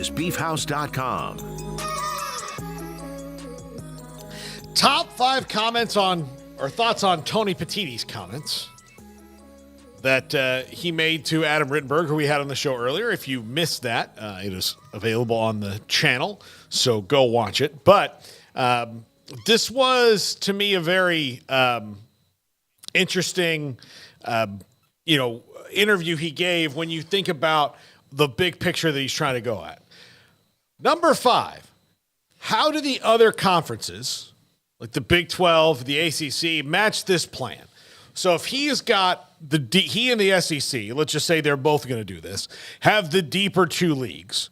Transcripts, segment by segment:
is beefhouse.com. Top 5 comments on, or thoughts on Tony Petitti's comments that he made to Adam Rittenberg, who we had on the show earlier. If you missed that, it is available on the channel, so go watch it. But this was, to me, a very interesting, interview he gave when you think about the big picture that he's trying to go at. Number 5, how do the other conferences, like the Big 12, the ACC, match this plan? So if he's got he and the SEC, let's just say they're both going to do this, have the deeper 2 leagues,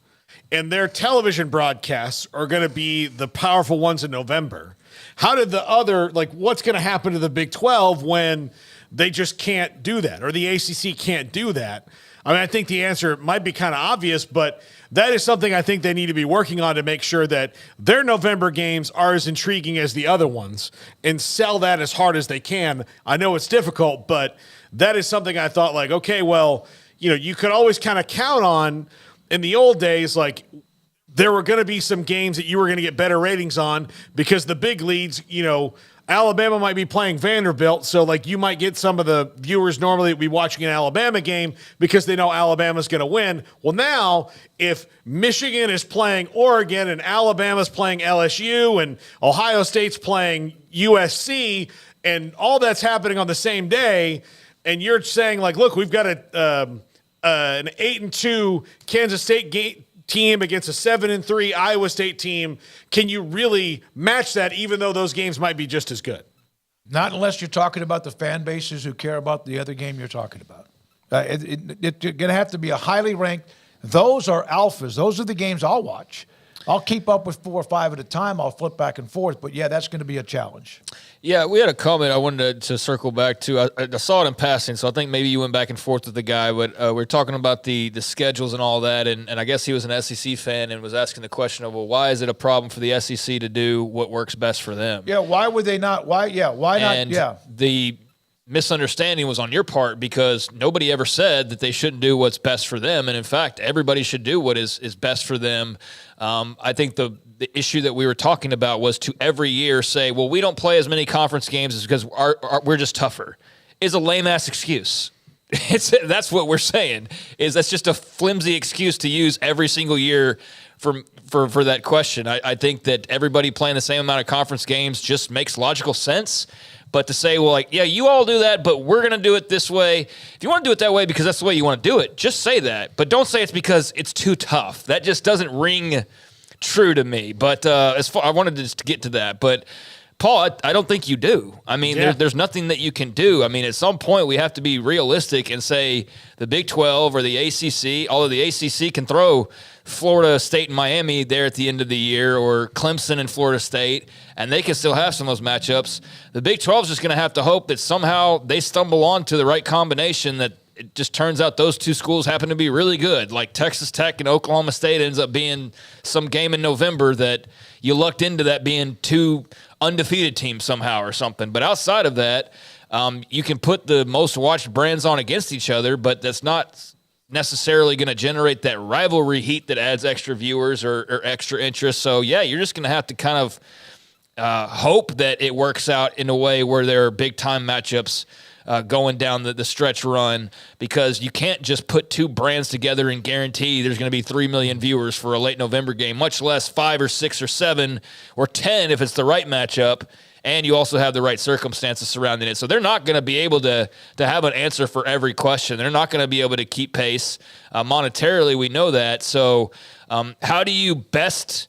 and their television broadcasts are going to be the powerful ones in November. How did the other, what's going to happen to the Big 12 when they just can't do that, or the ACC can't do that? I mean, I think the answer might be kind of obvious, but that is something I think they need to be working on to make sure that their November games are as intriguing as the other ones and sell that as hard as they can. I know it's difficult, but that is something I thought, okay, well, you could always kind of count on in the old days, there were going to be some games that you were going to get better ratings on because the big leads, Alabama might be playing Vanderbilt, so you might get some of the viewers normally that be watching an Alabama game because they know Alabama's going to win. Well, now if Michigan is playing Oregon and Alabama's playing LSU and Ohio State's playing USC and all that's happening on the same day, and you're saying look, we've got an 8-2 Kansas State team against a 7-3 Iowa State team, can you really match that even though those games might be just as good? Not unless you're talking about the fan bases who care about the other game you're talking about. It's going to have to be a highly ranked. Those are alphas. Those are the games I'll watch. I'll keep up with 4 or 5 at a time. I'll flip back and forth. But, yeah, that's going to be a challenge. Yeah, we had a comment I wanted to circle back to. I saw it in passing, so I think maybe you went back and forth with the guy. But we were talking about the schedules and all that, and I guess he was an SEC fan and was asking the question of, well, why is it a problem for the SEC to do what works best for them? Yeah, why would they not? Why and not? Yeah. The misunderstanding was on your part because nobody ever said that they shouldn't do what's best for them. And, in fact, everybody should do what is best for them. I think the issue that we were talking about was to every year say, well, we don't play as many conference games because we're just tougher, is a lame-ass excuse. That's what we're saying, is that's just a flimsy excuse to use every single year for that question. I think that everybody playing the same amount of conference games just makes logical sense. But to say, well, yeah, you all do that, but we're going to do it this way. If you want to do it that way because that's the way you want to do it, just say that. But don't say it's because it's too tough. That just doesn't ring true to me. But I wanted to just get to that. But, Paul, I don't think you do. I mean, there's nothing that you can do. I mean, at some point we have to be realistic and say the Big 12 or the ACC, although the ACC can throw Florida State and Miami there at the end of the year, or Clemson and Florida State, and they can still have some of those matchups. The Big 12 is just going to have to hope that somehow they stumble onto the right combination, that it just turns out those 2 schools happen to be really good, like Texas Tech and Oklahoma State ends up being some game in November that you lucked into that being 2 undefeated teams somehow or something. But outside of that, you can put the most watched brands on against each other, but that's not necessarily going to generate that rivalry heat that adds extra viewers or extra interest. So, yeah, you're just going to have to kind of hope that it works out in a way where there are big-time matchups going down the stretch run, because you can't just put 2 brands together and guarantee there's going to be 3 million viewers for a late November game, much less 5 or 6 or 7 or 10 if it's the right matchup. And you also have the right circumstances surrounding it. So they're not going to be able to have an answer for every question. They're not going to be able to keep pace. Monetarily, we know that. So how do you best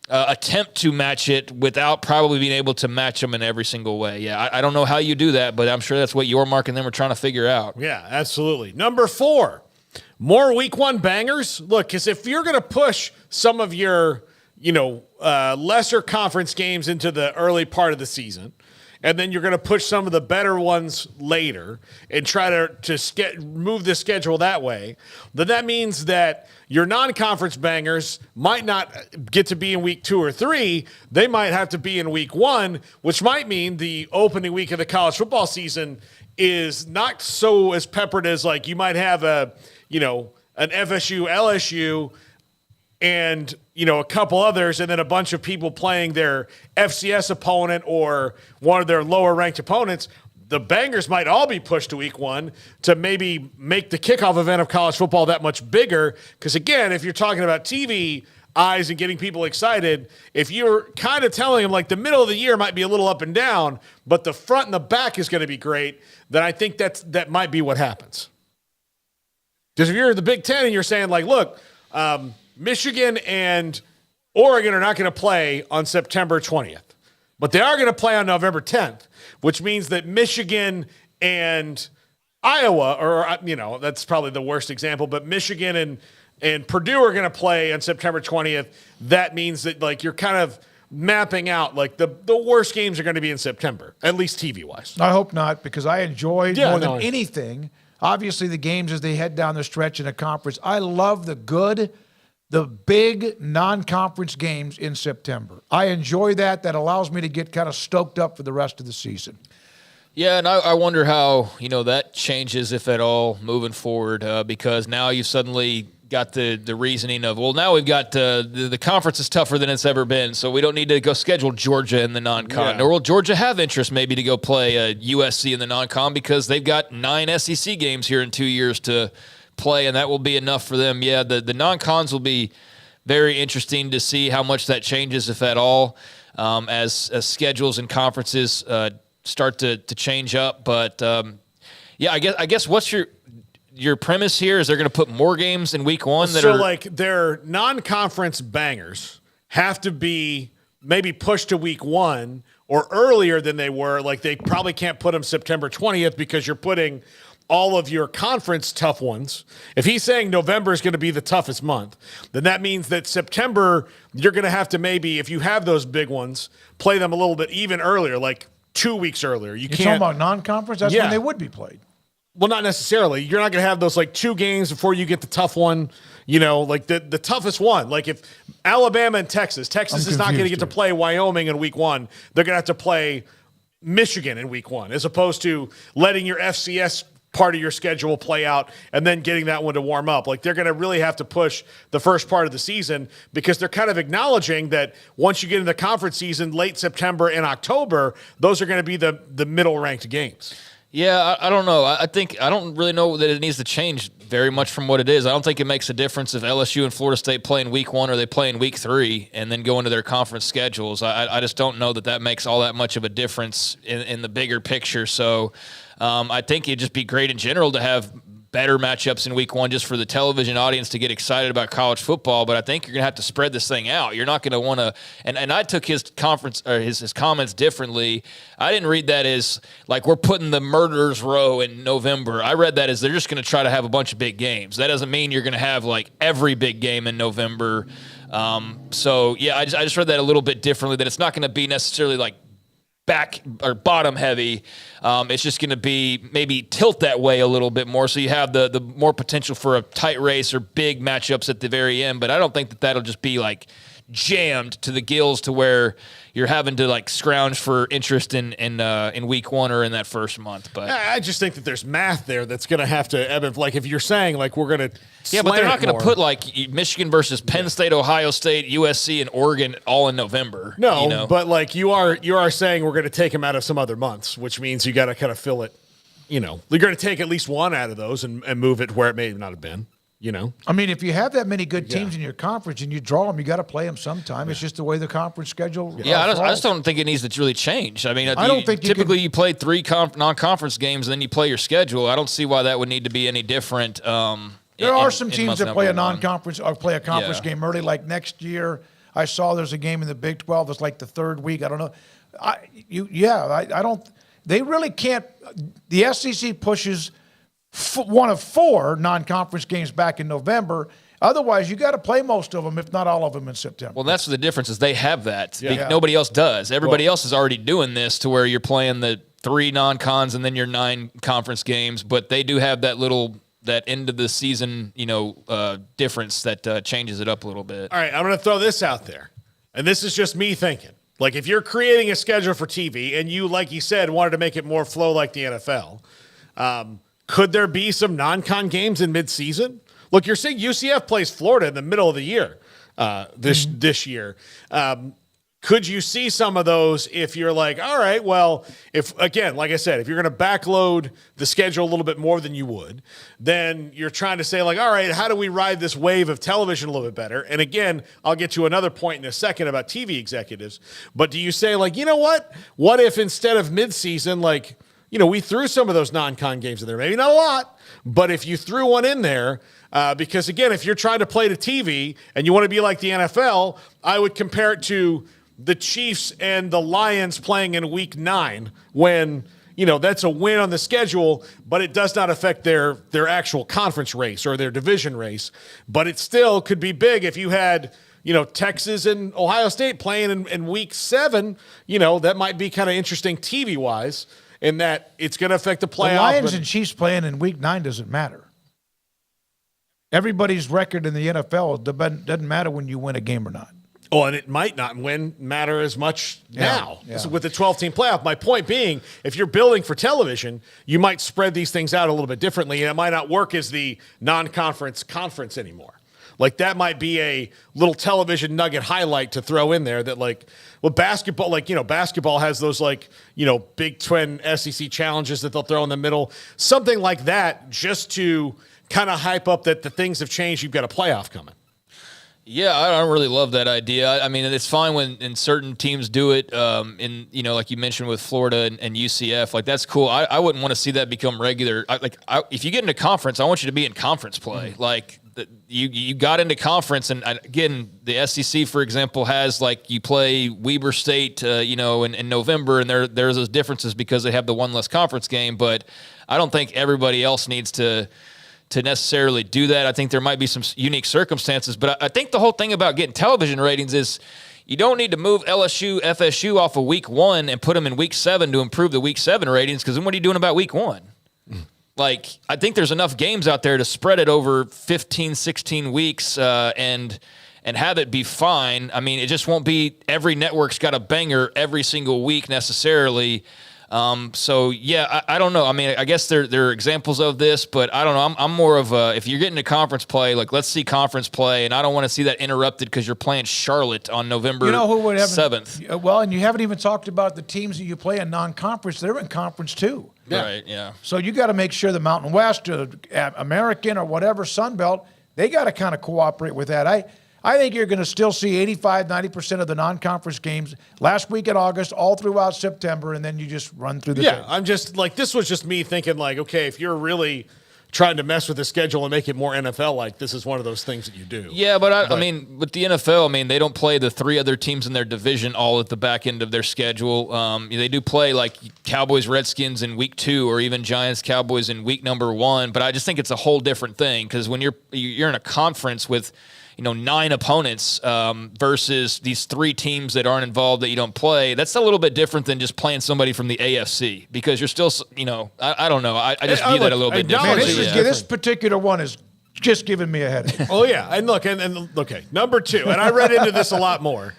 attempt to match it without probably being able to match them in every single way? Yeah, I don't know how you do that, but I'm sure that's what your mark and them are trying to figure out. Yeah, absolutely. Number 4, more week 1 bangers. Look, because if you're going to push some of your lesser conference games into the early part of the season, and then you're going to push some of the better ones later and try to move the schedule that way, then that means that your non-conference bangers might not get to be in week 2 or 3. They might have to be in week 1, which might mean the opening week of the college football season is not so as peppered as you might have an FSU, LSU, and a couple others, and then a bunch of people playing their FCS opponent or one of their lower ranked opponents, the bangers might all be pushed to week 1 to maybe make the kickoff event of college football that much bigger. Because again, if you're talking about TV eyes and getting people excited, if you're kind of telling them like the middle of the year might be a little up and down, but the front and the back is going to be great, then I think that might be what happens. Because if you're in the Big Ten and you're saying like, look, Michigan and Oregon are not going to play on September 20th, but they are going to play on November 10th, which means that Michigan and Iowa, or that's probably the worst example, but Michigan and Purdue are going to play on September 20th. That means that like you're kind of mapping out like the worst games are going to be in September, at least TV-wise. I hope not, because I enjoy more than anything, obviously, the games as they head down the stretch in a conference. I love the big non-conference games in September. I enjoy that. That allows me to get kind of stoked up for the rest of the season. Yeah, and I wonder how that changes, if at all, moving forward, because now you've suddenly got the reasoning of, well, now we've got the conference is tougher than it's ever been, so we don't need to go schedule Georgia in the non-con. Yeah. Or will Georgia have interest maybe to go play USC in the non-con because they've got 9 SEC games here in 2 years to play, and that will be enough for them. Yeah, the non-cons will be very interesting to see how much that changes, if at all, as schedules and conferences start to change up. But yeah, I guess what's your premise here? Is they're going to put more games in week 1 that so are like their non-conference bangers have to be maybe pushed to week 1 or earlier than they were. Like they probably can't put them September 20th because you're putting all of your conference tough ones. If he's saying November is going to be the toughest month, then that means that September, you're going to have to maybe, if you have those big ones, play them a little bit even earlier, like 2 weeks earlier. You're talking about non-conference? That's when they would be played. Well, not necessarily. You're not going to have those like 2 games before you get the tough one, like the toughest one. Like if Alabama and Texas is not going to get to play Wyoming in week 1. They're going to have to play Michigan in week 1, as opposed to letting your FCS part of your schedule play out and then getting that one to warm up. Like they're going to really have to push the first part of the season because they're kind of acknowledging that once you get into the conference season, late September and October, those are going to be the middle ranked games. Yeah, I don't know. I don't really know that it needs to change very much from what it is. I don't think it makes a difference if LSU and Florida State play in week 1 or they play in week 3 and then go into their conference schedules. I just don't know that makes all that much of a difference in the bigger picture. So I think it'd just be great in general to have better matchups in week 1 just for the television audience to get excited about college football. But I think you're going to have to spread this thing out. You're not going to want to, and I took his conference or his comments differently. I didn't read that as like we're putting the murderers row in November. I read that as they're just going to try to have a bunch of big games. That doesn't mean you're going to have like every big game in November. So yeah, I just read that a little bit differently, that it's not going to be necessarily like back or bottom heavy. It's just going to be maybe tilt that way a little bit more, so you have the more potential for a tight race or big matchups at the very end. But I don't think that'll just be like jammed to the gills to where you're having to like scrounge for interest in week 1 or in that first month. But I just think that there's math there that's going to have to ebb. Like if you're saying like we're going to but they're not going to put like Michigan versus Penn State, Ohio State, USC, and Oregon all in November. No, but like you are saying we're going to take them out of some other months, which means you got to kind of fill it. You're going to take at least one out of those and move it where it may not have been. I mean, if you have that many good teams in your conference and you draw them, you got to play them sometime. It's just the way the conference schedule. Yeah, I just don't think it needs to really change. I mean, I don't think typically you play 3 non-conference games and then you play your schedule. I don't see why that would need to be any different. There are some teams that play a non-conference or play a conference game early. Like next year, I saw there's a game in the Big 12. It's like the 3rd week. I don't know. I don't. They really can't. The SEC pushes one of 4 non-conference games back in November. Otherwise, you got to play most of them, if not all of them, in September. Well, that's the difference is they have that. Yeah. Nobody else does. Everybody else is already doing this to where you're playing the 3 non-cons and then your 9 conference games. But they do have that end of the season, difference that changes it up a little bit. All right, I'm going to throw this out there, and this is just me thinking. Like if you're creating a schedule for TV and you, like you said, wanted to make it more flow like the NFL, could there be some non-con games in midseason? Look, you're saying UCF plays Florida in the middle of the year. this year. Could you see some of those if you're like, all right, well, if again, like I said, if you're going to backload the schedule a little bit more than you would, then you're trying to say like, all right, how do we ride this wave of television a little bit better? And again, I'll get to another point in a second about TV executives. But do you say like, you know what? What if instead of midseason, like, we threw some of those non-con games in there, maybe not a lot, but if you threw one in there, because again, if you're trying to play to TV and you want to be like the NFL, I would compare it to the Chiefs and the Lions playing in week 9 when, that's a win on the schedule, but it does not affect their actual conference race or their division race. But it still could be big if you had, Texas and Ohio State playing in week 7, that might be kind of interesting TV-wise in that it's going to affect the playoff. The Lions and Chiefs playing in week 9 doesn't matter. Everybody's record in the NFL doesn't matter when you win a game or not. Oh, and it might not matter as much now with the 12-team playoff. My point being, if you're building for television, you might spread these things out a little bit differently, and it might not work as the non-conference conference anymore. Like that might be a little television nugget highlight to throw in there that basketball, basketball has those Big Ten SEC challenges that they'll throw in the middle. Something like that just to kind of hype up that the things have changed. You've got a playoff coming. Yeah, I don't really love that idea. I mean, it's fine when certain teams do it. Like you mentioned with Florida and UCF, like that's cool. I wouldn't want to see that become regular. If you get into conference, I want you to be in conference play. You got into conference, and again, the SEC, for example, has you play Weber State, in November, and there's those differences because they have the one less conference game. But I don't think everybody else needs to necessarily do that. I think there might be some unique circumstances, but I think the whole thing about getting television ratings is you don't need to move LSU, FSU off of week 1 and put them in week 7 to improve the week 7 ratings, because then what are you doing about week 1? I think there's enough games out there to spread it over 15, 16 weeks and have it be fine. I mean, it just won't be every network's got a banger every single week necessarily. I don't know. I mean, I guess there are examples of this, but I don't know. I'm more of if you're getting to conference play, let's see conference play, and I don't want to see that interrupted because you're playing Charlotte on November 7th. Well, and you haven't even talked about the teams that you play in non-conference. They're in conference too. Yeah. Right, yeah. So you got to make sure the Mountain West, American or whatever, Sun Belt, they got to kind of cooperate with that. I think you're going to still see 85, 90% of the non-conference games last week in August, all throughout September, and then you just run through the thing. I'm just this was just me thinking okay, if you're really trying to mess with the schedule and make it more NFL-like, this is one of those things that you do. Yeah, but I mean, with the NFL, they don't play the 3 other teams in their division all at the back end of their schedule. They do play Cowboys, Redskins in week 2, or even Giants, Cowboys in week number 1. But I just think it's a whole different thing because when you're in a conference with 9 opponents versus these 3 teams that aren't involved that you don't play, that's a little bit different than just playing somebody from the AFC because you're still, I don't know. I just view that a little bit different. This particular one is just giving me a headache. Oh, yeah. And look, okay, number 2, and I read into this a lot more,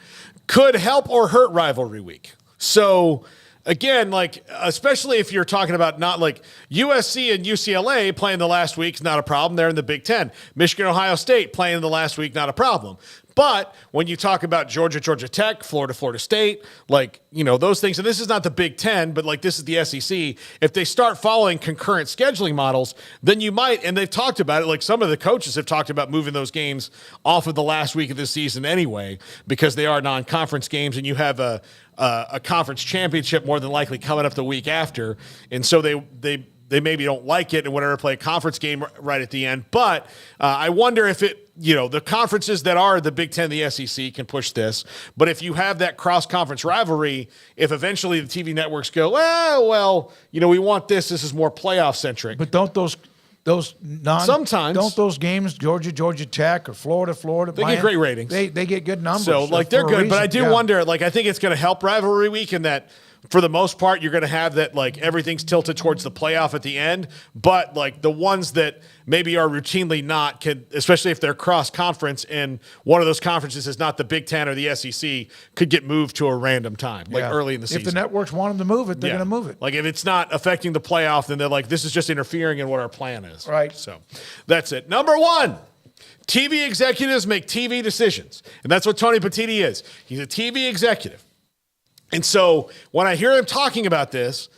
could help or hurt rivalry week. So, again, especially if you're talking about not USC and UCLA playing the last week's not a problem. They're in the Big Ten. Michigan, Ohio State playing the last week, not a problem. But when you talk about Georgia, Georgia Tech, Florida, Florida State, those things, and this is not the Big Ten, but this is the SEC, if they start following concurrent scheduling models, then you might, and they've talked about it, some of the coaches have talked about moving those games off of the last week of the season anyway, because they are non-conference games, and you have a conference championship more than likely coming up the week after, and so they maybe don't like it and whatever, play a conference game right at the end. But I wonder if the conferences that are the Big Ten, the SEC can push this. But if you have that cross-conference rivalry, if eventually the TV networks go, we want this is more playoff-centric. But don't sometimes don't those games, Georgia Tech or Florida, they Miami, get great ratings. They get good numbers. So they're good. But I do wonder, I think it's going to help rivalry week in that for the most part, you're going to have that everything's tilted towards the playoff at the end. But the ones that maybe are routinely not, can, especially if they're cross-conference and one of those conferences is not the Big Ten or the SEC, could get moved to a random time, early in the season. If the networks want them to move it, they're going to move it. If it's not affecting the playoff, then they're this is just interfering in what our plan is. Right. So that's it. Number 1. TV executives make TV decisions. And that's what Tony Petitti is. He's a TV executive. And so when I hear him talking about this,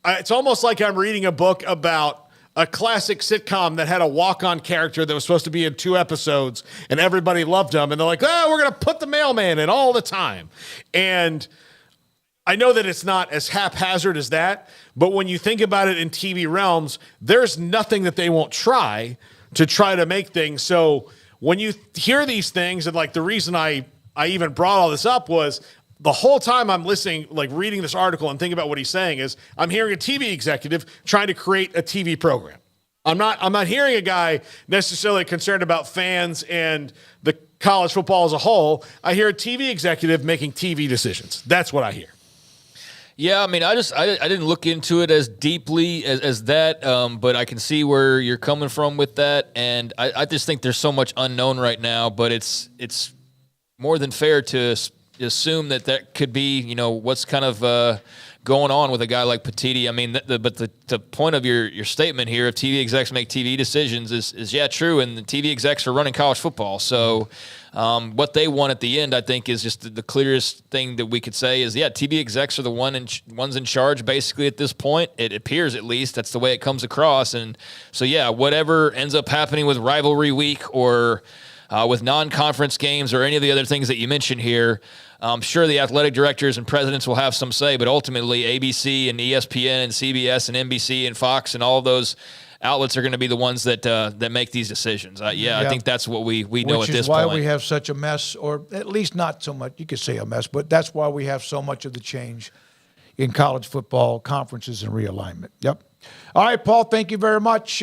it's almost like I'm reading a book about a classic sitcom that had a walk-on character that was supposed to be in 2 episodes, and everybody loved him. And they're like, oh, we're going to put the mailman in all the time. And I know that it's not as haphazard as that, but when you think about it in TV realms, there's nothing that they won't try to make things. So when you hear these things, and like the reason I even brought all this up was the whole time I'm listening, like reading this article and thinking about what he's saying is I'm hearing a TV executive trying to create a TV program. I'm not hearing a guy necessarily concerned about fans and the college football as a whole. I hear a TV executive making TV decisions. That's what I hear. Yeah, I mean, I didn't look into it as deeply as that, but I can see where you're coming from with that, and I just think there's so much unknown right now. But it's more than fair to assume that could be, what's kind of going on with a guy like Petitti. I mean, but the point of your statement here, if TV execs make TV decisions, is true, and the TV execs are running college football, so. What they want at the end, I think, is just the clearest thing that we could say is, TV execs are the ones in charge, basically, at this point. It appears, at least. That's the way it comes across. And so, whatever ends up happening with Rivalry Week or with non-conference games or any of the other things that you mentioned here, I'm sure the athletic directors and presidents will have some say, but ultimately ABC and ESPN and CBS and NBC and Fox and all of those outlets are going to be the ones that make these decisions. I think that's what we know at this point. Which is why we have such a mess, or at least not so much. You could say a mess, but that's why we have so much of the change in college football, conferences, and realignment. Yep. All right, Paul, thank you very much.